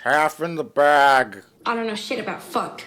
Half in the bag. I don't know shit about fuck.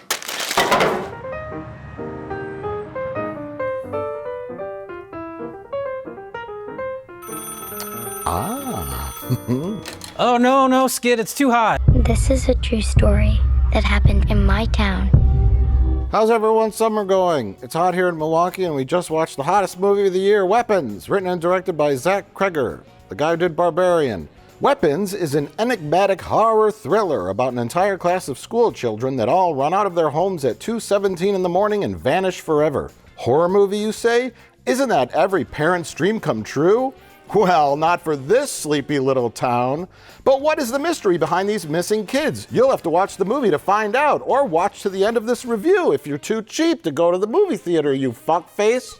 Oh, no, Skid, it's too hot. This is a true story that happened in my town. How's everyone's summer going? It's hot here in Milwaukee, and we just watched the hottest movie of the year, Weapons, written and directed by Zach Kreger, the guy who did Barbarian. Weapons is an enigmatic horror thriller about an entire class of school children that all run out of their homes at 2:17 in the morning and vanish forever. Horror movie, you say? Isn't that every parent's dream come true? Well, not for this sleepy little town. But what is the mystery behind these missing kids? You'll have to watch the movie to find out, or watch to the end of this review if you're too cheap to go to the movie theater, you fuckface.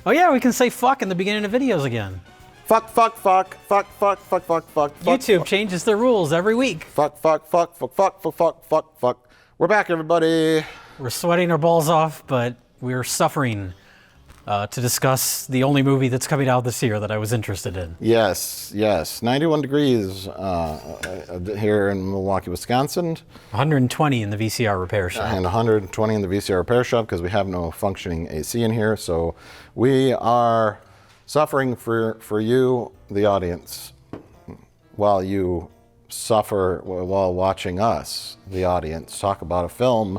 Oh yeah, we can say fuck in the beginning of videos again. Fuck. YouTube changes the rules every week. Fuck. We're back, everybody. We're sweating our balls off, but we're suffering to discuss the only movie that's coming out this year that I was interested in. Yes. 91 degrees here in Milwaukee, Wisconsin. 120 in the VCR repair shop. And 120 in the VCR repair shop because we have no functioning AC in here. So we are suffering for you, the audience, while you suffer while watching us, the audience, talk about a film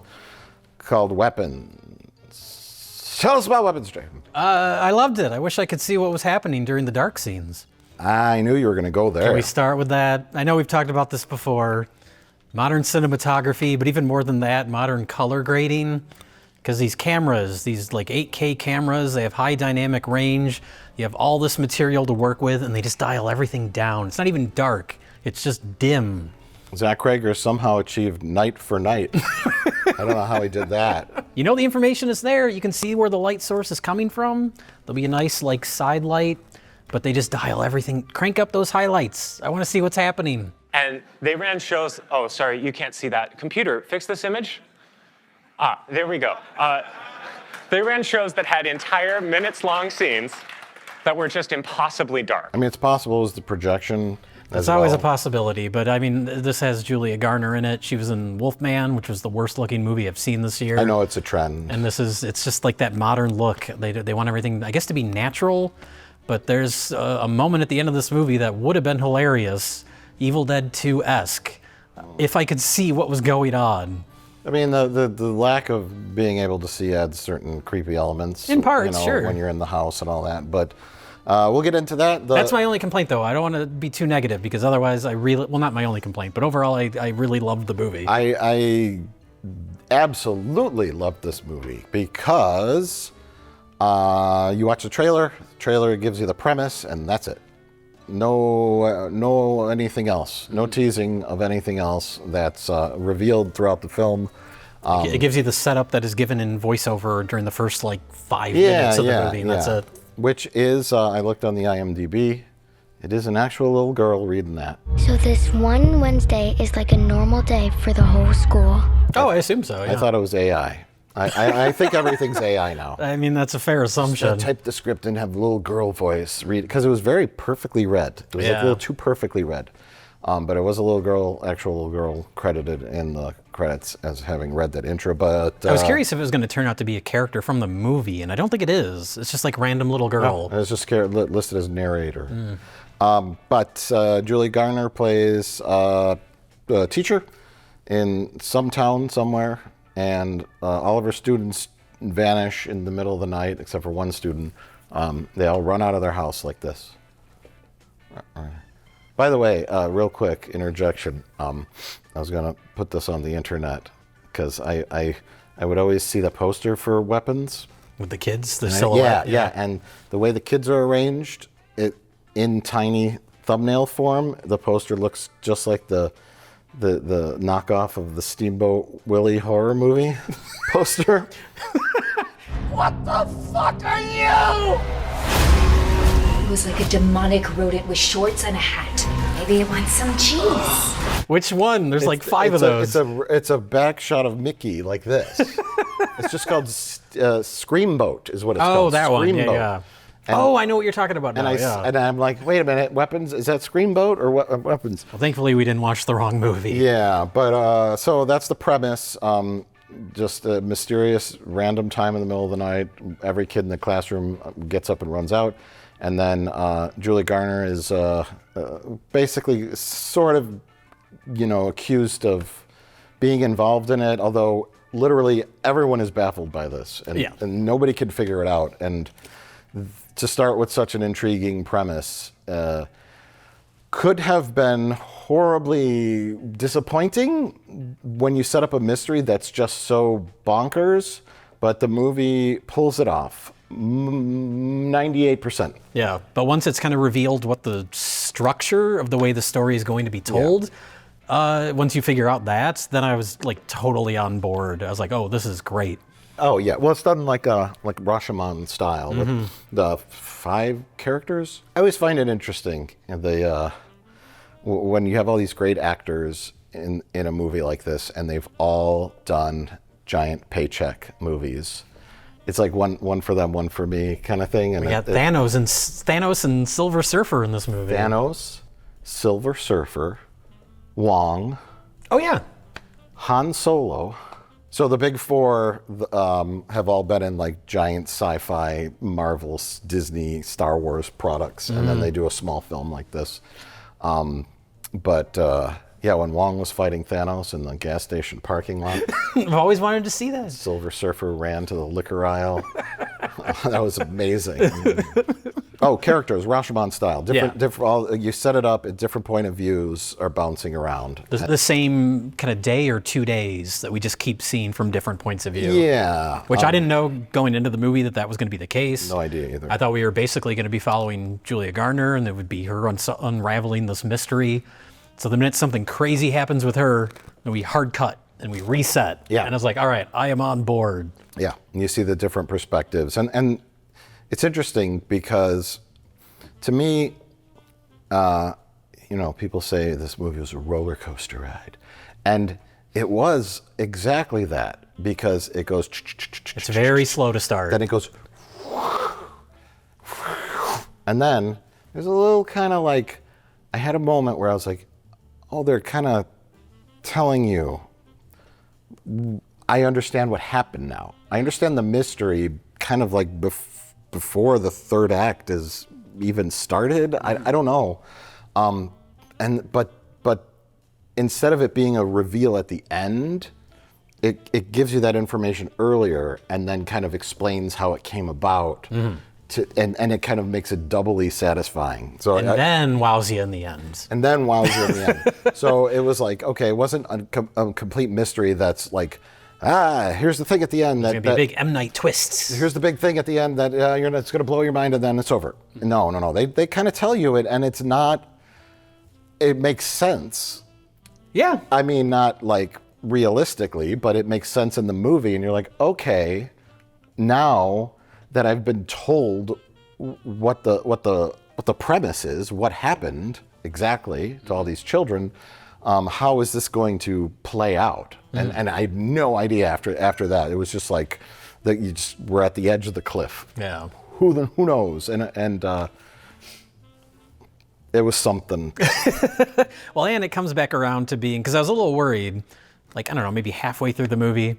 called Weapons. Tell us about Weapons, Jay. I loved it. I wish I could see what was happening during the dark scenes. I knew you were going to go there. Can we start with that? I know we've talked about this before. Modern cinematography, but even more than that, modern color grading. Because these cameras, these like 8K cameras, they have high dynamic range. You have all this material to work with, and they just dial everything down. It's not even dark. It's just dim. Zach Kreger somehow achieved night for night. I don't know how he did that. You know the information is there. You can see where the light source is coming from. There'll be a nice like side light, but they just dial everything. Crank up those highlights. I want to see what's happening. And they ran shows. Oh, sorry, you can't see that. Computer, fix this image. There we go. They ran shows that had entire minutes-long scenes that were just impossibly dark. I mean, it's possible it was the projection. It's always a possibility, but I mean, this has Julia Garner in it. She was in Wolfman, which was the worst-looking movie I've seen this year. I know it's a trend. And it's just like that modern look. They want everything, I guess, to be natural, but there's a moment at the end of this movie that would have been hilarious, Evil Dead 2-esque, if I could see what was going on. I mean, the lack of being able to see adds certain creepy elements. In parts, sure. When you're in the house and all that, but we'll get into that. That's my only complaint, though. I don't want to be too negative because otherwise not my only complaint, but overall I really loved the movie. I absolutely loved this movie because you watch the trailer. The trailer gives you the premise, and that's it. No anything else. No teasing of anything else that's revealed throughout the film. It gives you the setup that is given in voiceover during the first 5 minutes of the movie, and that's it. Which is, I looked on the IMDb, it is an actual little girl reading that. So this one Wednesday is like a normal day for the whole school. Oh, I assume so, yeah. I thought it was AI. I think everything's AI now. I mean, that's a fair assumption. Just type the script and have a little girl voice read, because it was very perfectly read. It was a little too perfectly read. But it was a actual little girl credited in the credits as having read that intro. But I was curious if it was going to turn out to be a character from the movie, and I don't think it is. It's just like random little girl. No, it's just listed as narrator. But Julie Garner plays a teacher in some town somewhere, and all of her students vanish in the middle of the night, except for one student. They all run out of their house like this. By the way, real quick interjection. I was going to put this on the internet because I would always see the poster for Weapons. With the kids, the silhouette. Yeah, and the way the kids are arranged, it in tiny thumbnail form, the poster looks just like the knockoff of the Steamboat Willie horror movie poster. What the fuck are you? It was like a demonic rodent with shorts and a hat. Maybe it wants some cheese. Which one? There's like 5 of those. It's a back shot of Mickey like this. It's just called Screamboat is what it's called. Oh, that one. Yeah. Oh, I know what you're talking about now. And I'm like, wait a minute, Weapons? Is that Screamboat or what? Weapons? Well, thankfully, we didn't watch the wrong movie. Yeah, but so that's the premise. Just a mysterious random time in the middle of the night. Every kid in the classroom gets up and runs out. And then Julie Garner is basically sort of, accused of being involved in it, although literally everyone is baffled by this. And nobody can figure it out. And to start with such an intriguing premise could have been horribly disappointing when you set up a mystery that's just so bonkers, but the movie pulls it off 98%. Yeah, but once it's kind of revealed what the structure of the way the story is going to be told, once you figure out that, then I was like totally on board. I was like, oh, this is great. Oh yeah, well it's done like Rashomon style with the 5 characters. I always find it interesting when you have all these great actors in a movie like this, and they've all done giant paycheck movies. It's like one for them, one for me kind of thing. And we got Thanos and Silver Surfer in this movie. Thanos, Silver Surfer, Wong. Oh yeah, Han Solo. So the big 4 have all been in like giant sci-fi, Marvel, Disney, Star Wars products, and then they do a small film like this. Yeah, when Wong was fighting Thanos in the gas station parking lot, I've always wanted to see that. Silver Surfer ran to the liquor aisle. That was amazing. Oh, characters, Rashomon style. You set it up at different point of views are bouncing around. The same kind of day or 2 days that we just keep seeing from different points of view. Yeah. Which I didn't know going into the movie that was going to be the case. No idea either. I thought we were basically going to be following Julia Garner, and it would be her unraveling this mystery. So the minute something crazy happens with her, then we hard cut and we reset. Yeah. And I was like, all right, I am on board. Yeah, and you see the different perspectives. And it's interesting because to me, people say this movie was a roller coaster ride. And it was exactly that, because it goes... It's very slow to start. Then it goes... And then there's a little kind of like... I had a moment where I was like, oh, they're kind of telling you, I understand what happened now. I understand the mystery kind of like before the third act is even started. I don't know. But instead of it being a reveal at the end, it gives you that information earlier and then kind of explains how it came about. And it kind of makes it doubly satisfying. So then wows you in the end. And then wows you in the end. So it was like, okay, it wasn't a complete mystery that's like, here's the thing at the end. There's going to be big M. Night twists. Here's the big thing at the end that it's going to blow your mind and then it's over. No. They kind of tell you it, and it's not, it makes sense. Yeah. I mean, not like realistically, but it makes sense in the movie, and you're like, okay, now that I've been told what the premise is, what happened exactly to all these children, how is this going to play out? And I had no idea after that. It was just like that you just were at the edge of the cliff. Yeah. Who knows? And it was something. Well, and it comes back around to being, because I was a little worried, like, I don't know, maybe halfway through the movie,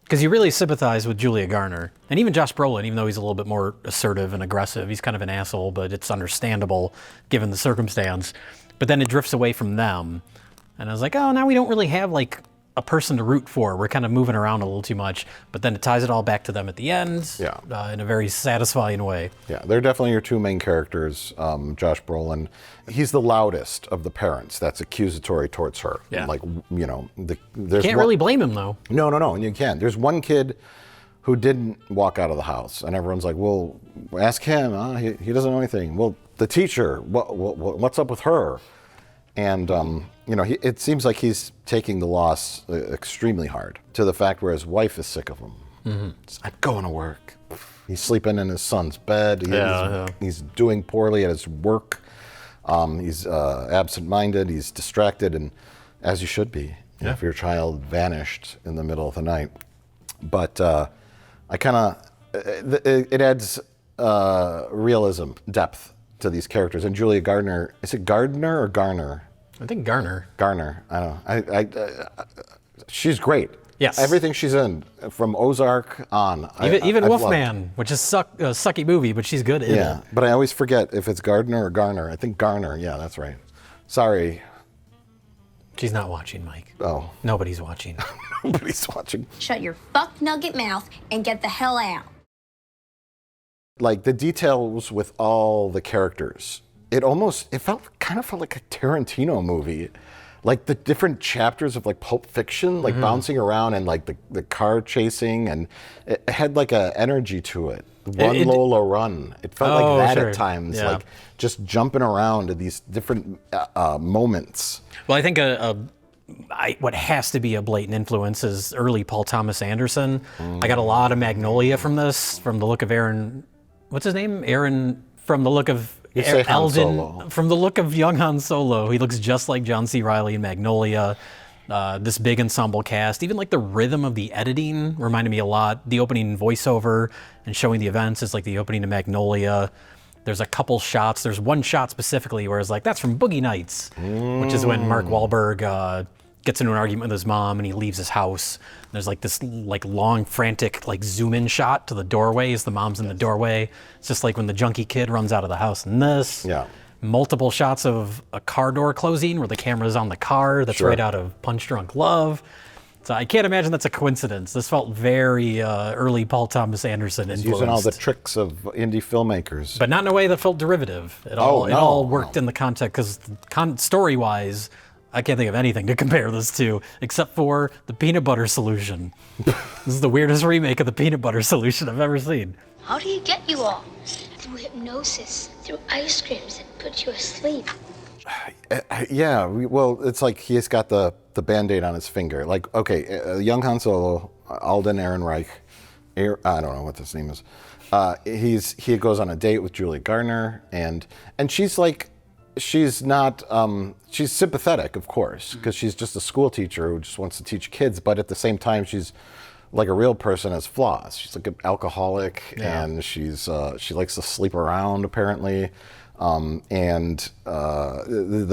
because you really sympathize with Julia Garner. And even Josh Brolin, even though he's a little bit more assertive and aggressive, he's kind of an asshole, but it's understandable given the circumstance. But then it drifts away from them. And I was like, oh, now we don't really have like a person to root for. We're kind of moving around a little too much. But then it ties it all back to them at the end in a very satisfying way. Yeah, they're definitely your two main characters. Josh Brolin, he's the loudest of the parents that's accusatory towards her. Yeah. Like, You can't really blame him, though. No, and you can't. There's one kid who didn't walk out of the house, and everyone's like, well, ask him. He doesn't know anything. Well, the teacher, what's up with her? And, it seems like he's taking the loss extremely hard, to the fact where his wife is sick of him. I'm going to work. He's sleeping in his son's bed. He's doing poorly at his work. He's absent-minded. He's distracted, and as you should be if your child vanished in the middle of the night. But it adds realism, depth to these characters. And Julia Gardner, is it Gardner or Garner? I think Garner. Garner, I don't know. She's great. Yes. Everything she's in, from Ozark on. Even I've Wolfman, which is a sucky movie, but she's good in Yeah, it. but I always forget if it's Gardner or Garner. I think Garner, yeah, that's right. Sorry. She's not watching, Mike. Oh. Nobody's watching. Nobody's watching. Shut your fuck nugget mouth and get the hell out. Like the details with all the characters, it kind of felt like a Tarantino movie. Like the different chapters of like Pulp Fiction, like bouncing around and like the car chasing, and it had like a energy to it. Run Lola Run. It felt like that at times, yeah. like just jumping around to these different moments. Well, I think what has to be a blatant influence is early Paul Thomas Anderson. I got a lot of Magnolia from this, from the look of Aaron. What's his name? Aaron. From the look of You say Han Eldon. Solo. From the look of young Han Solo, he looks just like John C. Reilly in Magnolia. This big ensemble cast, even like the rhythm of the editing reminded me a lot. The opening voiceover and showing the events is like the opening to Magnolia. There's a couple shots. There's one shot specifically where it's like, that's from Boogie Nights, which is when Mark Wahlberg gets into an argument with his mom and he leaves his house. There's like this like long, frantic like zoom in shot to the doorway as the mom's in the doorway. It's just like when the junkie kid runs out of the house in this. Yeah. Multiple shots of a car door closing where the camera's on the car. That's right out of Punch Drunk Love. So I can't imagine that's a coincidence. This felt very early Paul Thomas Anderson influenced. Using all the tricks of indie filmmakers. But not in a way that felt derivative. It all worked in the context, because story-wise, I can't think of anything to compare this to except for the peanut butter solution. This is the weirdest remake of the peanut butter solution I've ever seen. How do you get you all? Through hypnosis, through ice creams that put you asleep. Yeah, well, it's like he's got the Band-Aid on his finger. Like, okay, young Han Solo, Alden Ehrenreich, I don't know what his name is. He goes on a date with Julia Gardner, and she's like, she's not, she's sympathetic, of course, because she's just a school teacher who just wants to teach kids, but at the same time, she's like a real person has flaws. She's like an alcoholic, and she likes to sleep around, apparently. The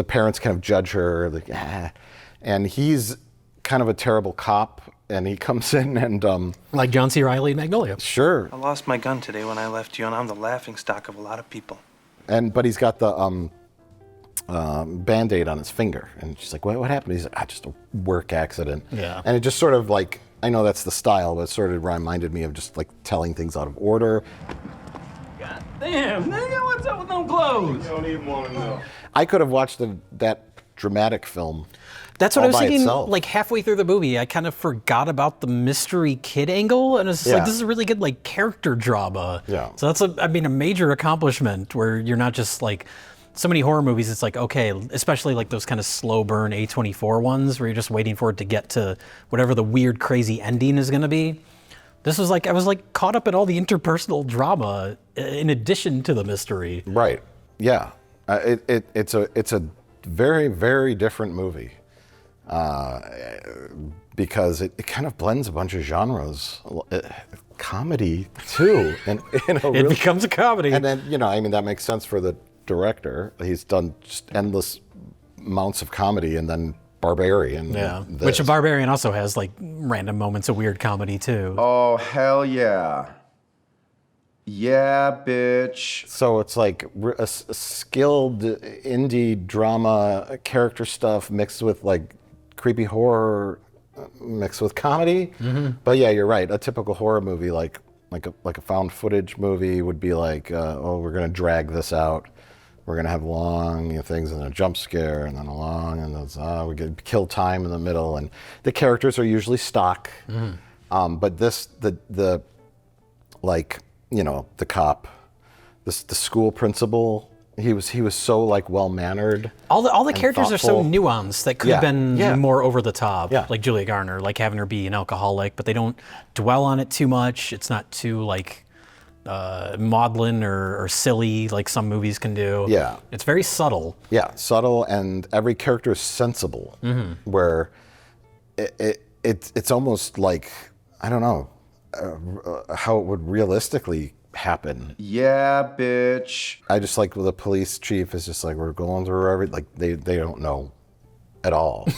parents kind of judge her, like, and he's kind of a terrible cop, and he comes in and like John C. Reilly in Magnolia. Sure. I lost my gun today when I left you, and I'm the laughingstock of a lot of people. But he's got the Band-Aid on his finger, and she's like, what happened? He's like, just a work accident. Yeah. And it just sort of like, I know that's the style, but it sort of reminded me of just like telling things out of order. God damn, nigga, what's up with them clothes? You don't even want to know. I could have watched that dramatic film. That's what all I was by thinking. itself. Like halfway through the movie, I kind of forgot about the mystery kid angle, and it's just like, this is a really good like character drama. Yeah. So that's a major accomplishment where you're not just like so many horror movies. It's like, okay, especially like those kind of slow burn A24 ones where you're just waiting for it to get to whatever the weird, crazy ending is going to be. This was like I was like caught up in all the interpersonal drama in addition to the mystery. Right. Yeah. It's a very, very different movie because it kind of blends a bunch of genres, comedy too, and It becomes a comedy. And then that makes sense for the director. He's done just endless amounts of comedy, and then Barbarian. Yeah, and which this. Barbarian also has like random moments of weird comedy too. Oh, hell yeah. Yeah, bitch. So it's like a skilled indie drama character stuff mixed with like creepy horror mixed with comedy. Mm-hmm. But yeah, you're right. A typical horror movie, like a found footage movie, would be like, we're gonna drag this out. We're gonna have long things and a jump scare, and then a long, and we get kill time in the middle, and the characters are usually stock. Mm-hmm. But this, the cop, the school principal, he was so like well-mannered. All the characters are so thoughtful. nuanced that could have been more over the top, Yeah. like Julia Garner, like having her be an alcoholic, but they don't dwell on it too much. It's not too like maudlin or silly like some movies can do. Yeah. It's very subtle. Yeah, subtle, and every character is sensible. Mm-hmm. Where it's almost like, I don't know how it would realistically happen. Yeah, bitch. I just like the police chief is just like, we're going through like they don't know at all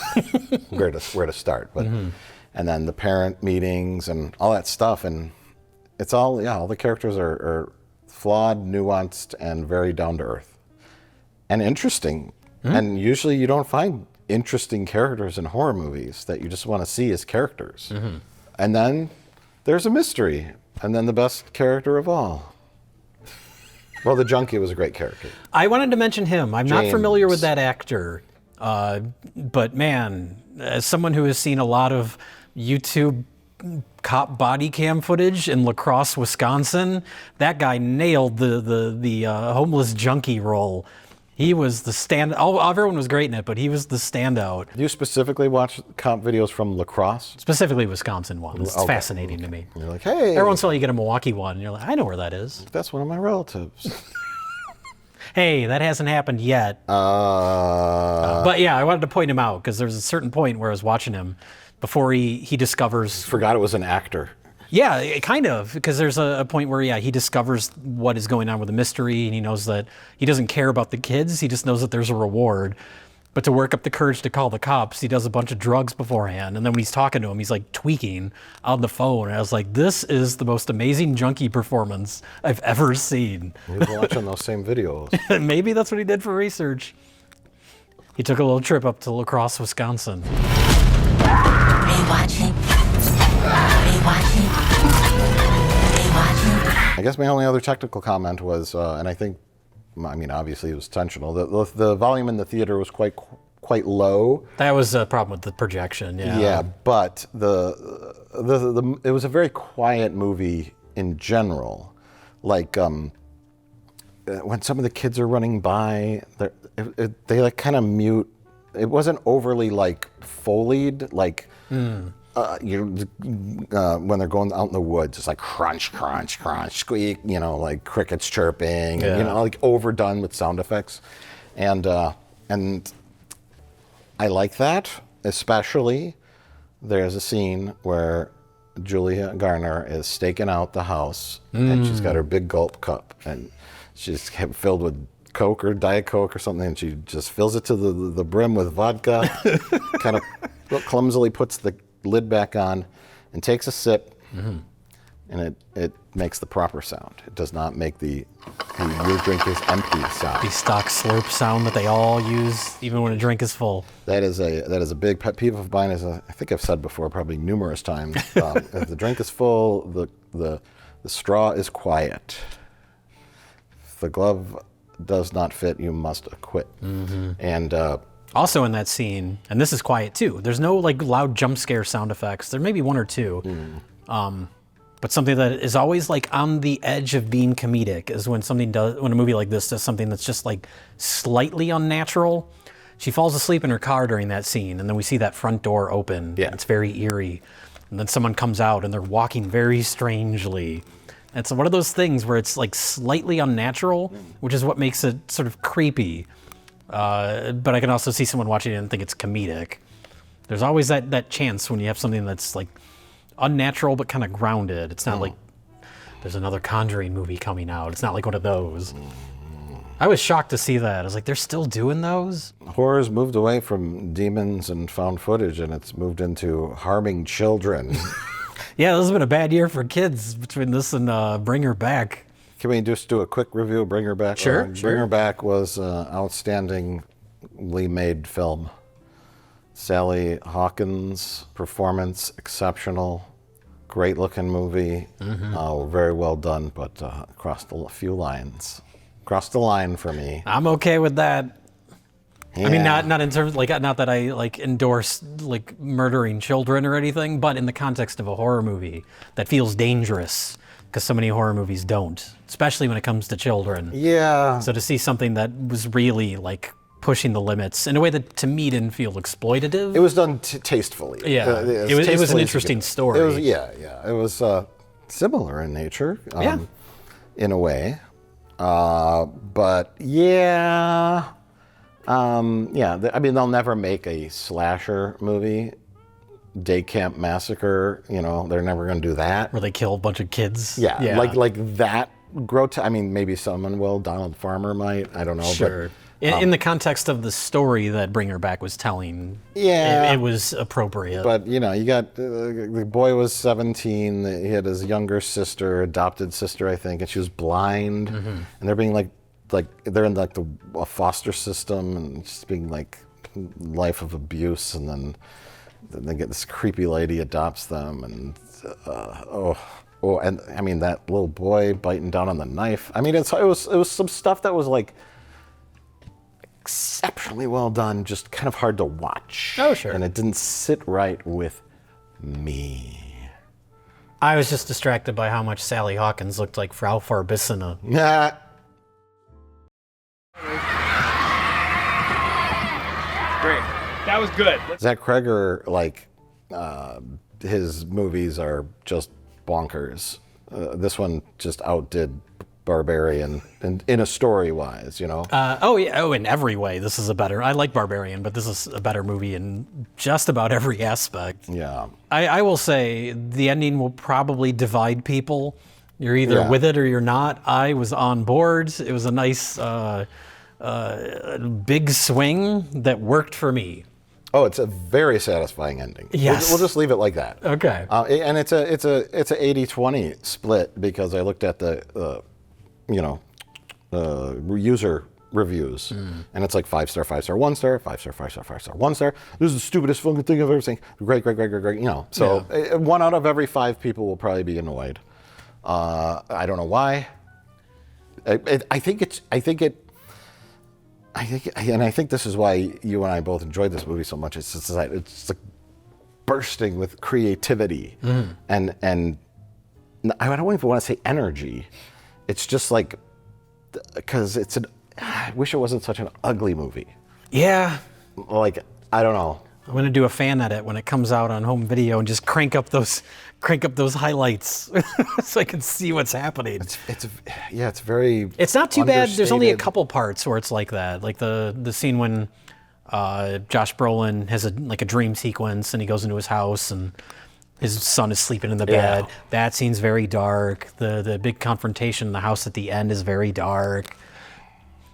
where to start. But and then the parent meetings and all that stuff, and it's all all the characters are flawed, nuanced, and very down to earth and interesting. And usually you don't find interesting characters in horror movies that you just want to see as characters. And then there's a mystery, and then the best character of all. Well, the junkie was a great character. I wanted to mention him. I'm not James. familiar with that actor, but man, as someone who has seen a lot of YouTube cop body cam footage in La Crosse, Wisconsin, that guy nailed the homeless junkie role. He was the stand. Everyone was great in it, but he was the standout. Do you specifically watch cop videos from La Crosse? Specifically Wisconsin ones. It's Okay. fascinating to me. You're like, hey, Every once in a while you get a Milwaukee one, and you're like, I know where that is. that's one of my relatives. Hey, that hasn't happened yet. But yeah, I wanted to point him out because there's a certain point where I was watching him before he discovers. Forgot it was an actor. Yeah, kind of, because there's a point where he discovers what is going on with the mystery, and he knows that he doesn't care about the kids. He just knows that there's a reward. But to work up the courage to call the cops, he does a bunch of drugs beforehand. And then when he's talking to him, he's like tweaking on the phone. And I was like, this is the most amazing junkie performance I've ever seen. He was watching those same videos. Maybe that's what he did for research. He took a little trip up to La Crosse, Wisconsin. I guess my only other technical comment was, and I think, I mean, obviously it was intentional. The volume in the theater was quite low. That was a problem with the projection, yeah. Yeah, but it was a very quiet movie in general. Like when some of the kids are running by, they like kind of mute. It wasn't overly like foleyed, like when they're going out in the woods, it's like crunch, crunch, crunch, squeak, like crickets chirping, and, like overdone with sound effects, and I like that. Especially, there's a scene where Julia Garner is staking out the house, and she's got her big gulp cup, and she's filled with Coke or Diet Coke or something, and she just fills it to the brim with vodka, kind of clumsily puts the lid back on, and takes a sip, and it makes the proper sound. It does not make the your drink is empty sound. The stock slurp sound that they all use, even when a drink is full. That is a big pet peeve of mine. I think I've said before, probably numerous times. If the drink is full, the straw is quiet. If the glove does not fit, you must acquit. And also in that scene, and this is quiet too, there's no like loud jump scare sound effects. There may be one or two. But something that is always like on the edge of being comedic is when a movie like this does something that's just like slightly unnatural. She falls asleep in her car during that scene, and then we see that front door open. Yeah. It's very eerie. And then someone comes out and they're walking very strangely. And it's one of those things where it's like slightly unnatural, which is what makes it sort of creepy. But I can also see someone watching it and think it's comedic. There's always that chance when you have something that's like unnatural but kind of grounded. It's not like there's another Conjuring movie coming out. It's not like one of those. I was shocked to see that. I was like, they're still doing those? horror's moved away from demons and found footage, and it's moved into harming children. Yeah, this has been a bad year for kids between this and Bring Her Back. Can we just do a quick review of Bring Her Back? Sure, Bring sure. Her Back was an outstandingly made film. Sally Hawkins' performance, exceptional. Great looking movie. Very well done, but crossed a few lines. Crossed the line for me. I'm okay with that. Yeah. I mean, not in terms, like, not that I like endorse like murdering children or anything, but in the context of a horror movie that feels dangerous, because so many horror movies don't, especially when it comes to children. Yeah. So to see something that was really like pushing the limits in a way that to me didn't feel exploitative. It was done tastefully. Yeah. As It was an tastefully as you interesting could. story. It was, yeah. It was similar in nature, in a way. But yeah. I mean, they'll never make a slasher movie. Day Camp Massacre, they're never going to do that. Where they kill a bunch of kids. Yeah, like that grotesque. I mean, maybe someone will. Donald Farmer might. I don't know. Sure. In the context of the story that Bring Her Back was telling, Yeah. it was appropriate. But you know, you got the boy was 17. He had his younger sister, adopted sister, I think, and she was blind. And they're being like they're in like a foster system and just being like life of abuse. And then they get this creepy lady adopts them, and and I mean that little boy biting down on the knife. I mean, it was some stuff that was like exceptionally well done, just kind of hard to watch. Oh, sure. And it didn't sit right with me. I was just distracted by how much Sally Hawkins looked like Frau Farbissina. Nah. Great. That was good. Zach Kreger, like, his movies are just bonkers. This one just outdid Barbarian in a story-wise, you know? In every way, this is a better... I like Barbarian, but this is a better movie in just about every aspect. Yeah. I will say, the ending will probably divide people. You're either with it or you're not. I was on board. It was a nice big swing that worked for me. Oh, it's a very satisfying ending. Yes. We'll just leave it like that. Okay. And it's a 80-20 split, because I looked at the user reviews, and it's like 5-star, 5-star, 1-star, 5-star, 5-star, 5-star, 1-star. This is the stupidest fucking thing I've ever seen. Great. You know, so 1 out of every 5 people will probably be annoyed. I don't know why. I think this is why you and I both enjoyed this movie so much. It's like bursting with creativity and I don't even want to say energy. It's just like, because I wish it wasn't such an ugly movie. Yeah. Like, I don't know. I'm gonna do a fan edit when it comes out on home video and just crank up those highlights so I can see what's happening. It's very. It's not too bad. There's only a understated. couple parts where it's like that, like the scene when Josh Brolin has a dream sequence and he goes into his house and his son is sleeping in the bed. That scene's very dark. The big confrontation in the house at the end is very dark.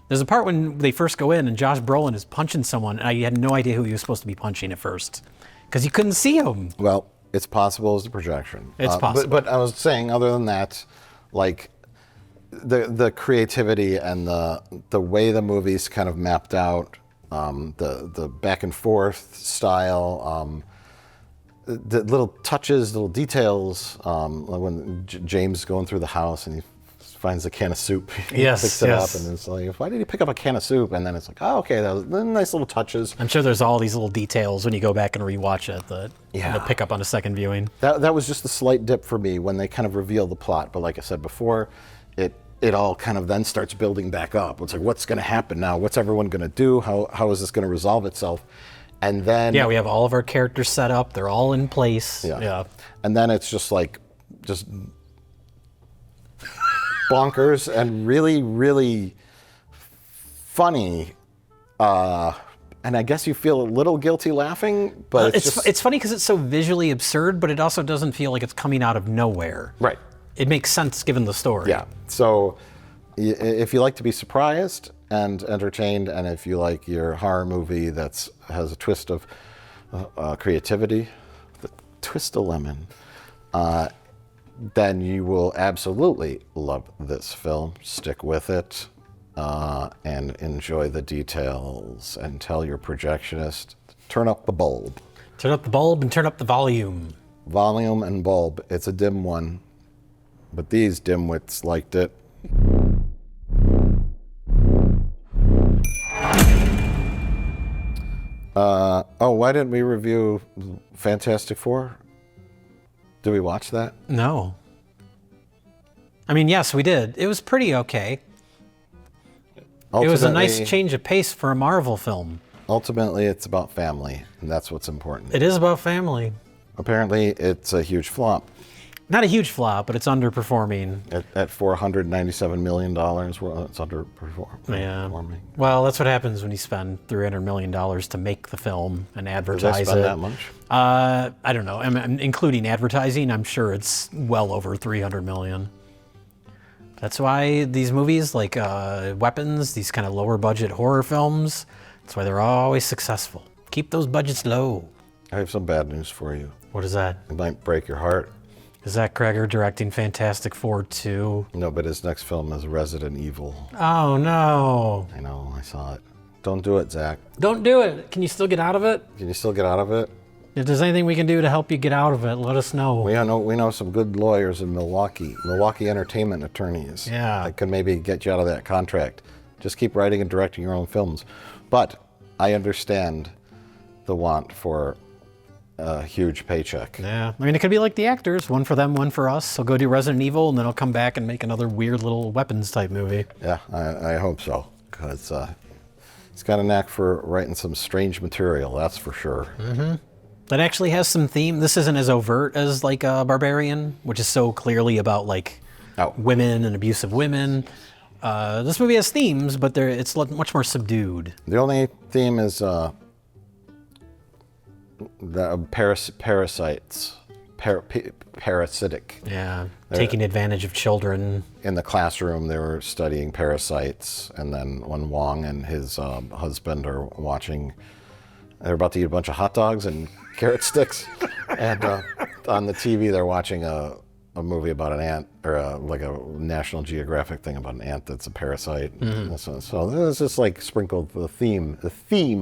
There's a part when they first go in and Josh Brolin is punching someone, and I had no idea who he was supposed to be punching at first because you couldn't see him. Well, it's possible as a projection. It's possible. But I was saying, other than that, like the creativity and the way the movie's kind of mapped out, the back and forth style, the little touches, little details, when James going through the house and he finds a can of soup. He picks it up and it's like, why did he pick up a can of soup? And then it's like, oh, okay, that was nice little touches. I'm sure there's all these little details when you go back and rewatch it that you'll pick up on a second viewing. That was just a slight dip for me when they kind of reveal the plot. But like I said before, it all kind of then starts building back up. It's like, what's going to happen now? What's everyone going to do? How is this going to resolve itself? And then we have all of our characters set up. They're all in place. Yeah. And then it's just like bonkers and really, really funny. And I guess you feel a little guilty laughing, but it's funny because it's so visually absurd, but it also doesn't feel like it's coming out of nowhere. Right. It makes sense given the story. Yeah. So if you like to be surprised and entertained, and if you like your horror movie that has a twist of creativity, the twist of lemon, then you will absolutely love this film. Stick with it and enjoy the details, and tell your projectionist, turn up the bulb. Turn up the bulb and turn up the volume. Volume and bulb. It's a dim one, but these dimwits liked it. Why didn't we review Fantastic Four? Did we watch that? No. I mean, yes, we did. It was pretty okay. It was a nice change of pace for a Marvel film. Ultimately, it's about family, and that's what's important. It is about family. Apparently, it's a huge flop. Not a huge flop, but it's underperforming. At $497 million, it's underperforming. Yeah. Well, that's what happens when you spend $300 million to make the film and advertise it. Did they spend that much? I don't know. I mean, including advertising, I'm sure it's well over $300 million. That's why these movies, like Weapons, these kind of lower budget horror films, that's why they're always successful. Keep those budgets low. I have some bad news for you. What is that? It might break your heart. Is Zach Kreger directing Fantastic Four 2? No, but his next film is Resident Evil. Oh, no. I know, I saw it. Don't do it, Zach. Don't do it. Can you still get out of it? Can you still get out of it? If there's anything we can do to help you get out of it, let us know. We know some good lawyers in Milwaukee entertainment attorneys. Yeah. That could maybe get you out of that contract. Just keep writing and directing your own films. But I understand the want for a huge paycheck. Yeah, I mean, it could be like the actors, one for them, one for us. He'll go do Resident Evil, and then he'll come back and make another weird little Weapons type movie. Yeah, I hope so, because he's got a knack for writing some strange material, that's for sure. Mm-hmm. That actually has some theme. This isn't as overt as like Barbarian, which is so clearly about like women and abuse of women. This movie has themes, but it's much more subdued. The only theme is the parasites, parasitic. Yeah, taking advantage of children. In the classroom, they were studying parasites, and then when Wong and his husband are watching, they're about to eat a bunch of hot dogs and carrot sticks, and on the TV they're watching a movie about an ant, or like a National Geographic thing about an ant that's a parasite. Mm-hmm. So it's just like sprinkled the theme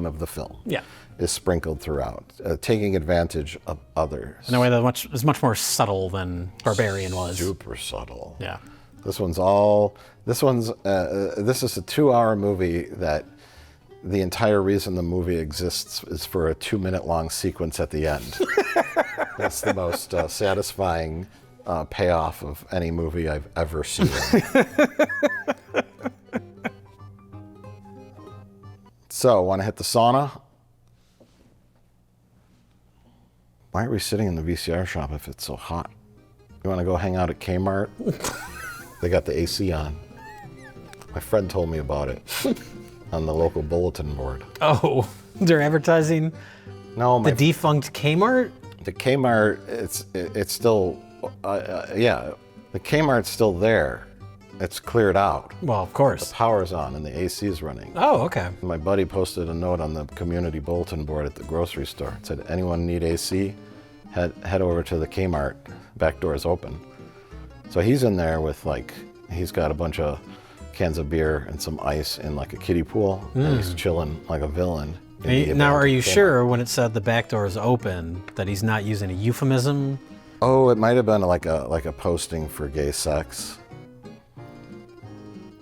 of the film. Yeah. Is sprinkled throughout, taking advantage of others. In a way that is much more subtle than Barbarian was. Super subtle. Yeah. This is a 2-hour movie that the entire reason the movie exists is for a 2-minute long sequence at the end. That's the most satisfying payoff of any movie I've ever seen. So, want to hit the sauna? Why are we sitting in the VCR shop if it's so hot? You want to go hang out at Kmart? They got the AC on. My friend told me about it on the local bulletin board. Oh, they're advertising the defunct Kmart? The Kmart, it's still, yeah, the Kmart's still there. It's cleared out. Well, of course. The power's on and the AC's running. Oh, okay. My buddy posted a note on the community bulletin board at the grocery store. It said, anyone need AC? Head over to the Kmart. Back door's open. So he's in there with he's got a bunch of cans of beer and some ice in like a kiddie pool. And he's chilling like a villain. Now, are you sure when it said the back door is open that he's not using a euphemism? Oh, it might have been like a posting for gay sex.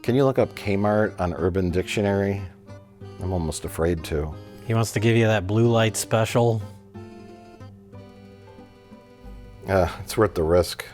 Can you look up Kmart on Urban Dictionary? I'm almost afraid to. He wants to give you that blue light special. It's worth the risk.